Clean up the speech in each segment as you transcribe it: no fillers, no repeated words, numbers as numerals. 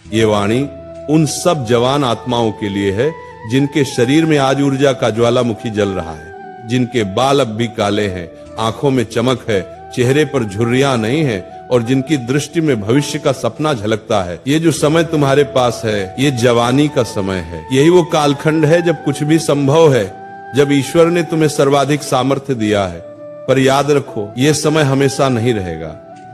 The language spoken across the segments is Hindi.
ये वाणी उन सब जवान आत्माओं के लिए है जिनके शरीर में आज ऊर्जा का ज्वालामुखी जल रहा है, जिनके बाल अब भी काले हैं, आंखों में चमक है, चेहरे पर झुर्रियां नहीं है और जिनकी दृष्टि में भविष्य का सपना झलकता है। ये जो समय तुम्हारे पास है, ये जवानी का समय है। यही वो कालखंड है जब कुछ भी संभव है, जब ईश्वर ने तुम्हें सर्वाधिक सामर्थ्य दिया है। पर याद रखो, ये समय हमेशा नहीं रहेगा,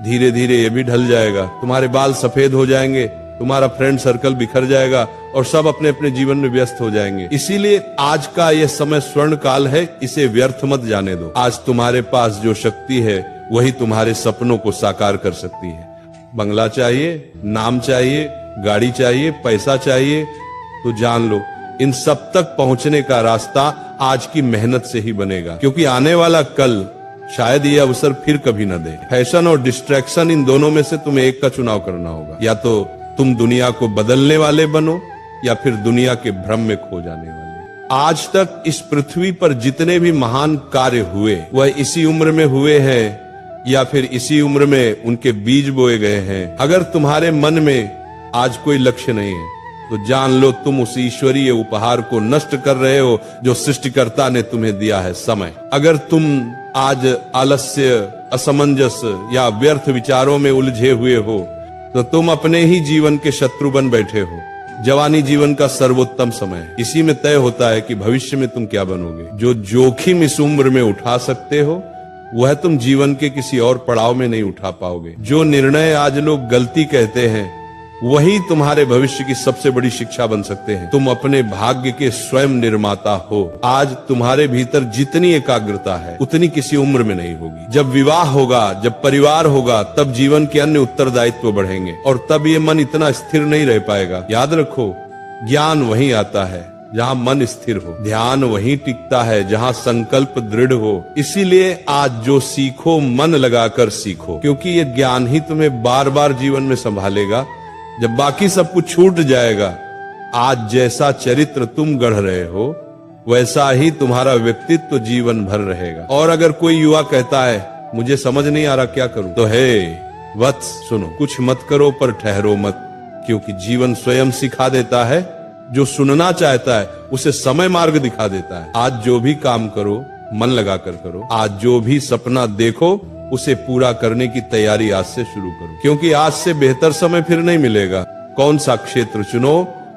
धीरे धीरे ये भी ढल जाएगा। तुम्हारे बाल सफेद हो जाएंगे, तुम्हारा फ्रेंड सर्कल बिखर जाएगा और सब अपने अपने जीवन में व्यस्त हो जाएंगे। इसीलिए आज का यह समय स्वर्ण काल है, इसे व्यर्थ मत जाने दो। आज तुम्हारे पास जो शक्ति है वही तुम्हारे सपनों को साकार कर सकती है। बंगला चाहिए, नाम चाहिए, गाड़ी चाहिए, पैसा चाहिए, तो जान लो इन सब तक पहुंचने का रास्ता आज की मेहनत से ही बनेगा, क्योंकि आने वाला कल शायद ये अवसर फिर कभी न दे। फैशन और डिस्ट्रैक्शन, इन दोनों में से तुम्हें एक का चुनाव करना होगा। या तो तुम दुनिया को बदलने वाले बनो या फिर दुनिया के भ्रम में खो जाने वाले। आज तक इस पृथ्वी पर जितने भी महान कार्य हुए वह इसी उम्र में हुए हैं या फिर इसी उम्र में उनके बीज बोए गए हैं। अगर तुम्हारे मन में आज कोई लक्ष्य नहीं है तो जान लो तुम उस ईश्वरीय उपहार को नष्ट कर रहे हो जो सृष्टिकर्ता ने तुम्हें दिया है, समय। अगर तुम आज आलस्य, असमंजस या व्यर्थ विचारों में उलझे हुए हो तो तुम अपने ही जीवन के शत्रु बन बैठे हो। जवानी जीवन का सर्वोत्तम समय है, इसी में तय होता है कि भविष्य में तुम क्या बनोगे। जो जोखिम इस उम्र में उठा सकते हो वह तुम जीवन के किसी और पड़ाव में नहीं उठा पाओगे। जो निर्णय आज लोग गलती कहते हैं वही तुम्हारे भविष्य की सबसे बड़ी शिक्षा बन सकते हैं। तुम अपने भाग्य के स्वयं निर्माता हो। आज तुम्हारे भीतर जितनी एकाग्रता है उतनी किसी उम्र में नहीं होगी। जब विवाह होगा, जब परिवार होगा, तब जीवन के अन्य उत्तरदायित्व बढ़ेंगे और तब ये मन इतना स्थिर नहीं रह पाएगा। याद रखो, ज्ञान वहीं आता है जहाँ मन स्थिर हो, ध्यान वहीं टिकता है जहाँ संकल्प दृढ़ हो। इसीलिए आज जो सीखो मन लगाकर सीखो, क्योंकि ये ज्ञान ही तुम्हें बार बार जीवन में संभालेगा जब बाकी सब कुछ छूट जाएगा। आज जैसा चरित्र तुम गढ़ रहे हो वैसा ही तुम्हारा व्यक्तित्व जीवन भर रहेगा। और अगर कोई युवा कहता है मुझे समझ नहीं आ रहा क्या करूं, तो हे वत्स सुनो, कुछ मत करो पर ठहरो मत, क्योंकि जीवन स्वयं सिखा देता है। जो सुनना चाहता है उसे समय मार्ग दिखा देता है। आज जो भी काम करो मन लगाकर करो। आज जो भी सपना देखो उसे पूरा करने की तैयारी आज से शुरू करो, क्योंकि आज से बेहतर समय फिर नहीं मिलेगा। कौन सा क्षेत्र चुनो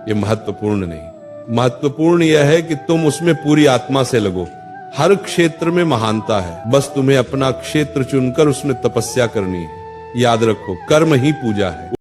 ये महत्वपूर्ण नहीं, महत्वपूर्ण यह है कि तुम उसमें पूरी आत्मा से लगो। हर क्षेत्र में महानता है, बस तुम्हें अपना क्षेत्र चुनकर उसमें तपस्या करनी है। याद रखो, कर्म ही पूजा है।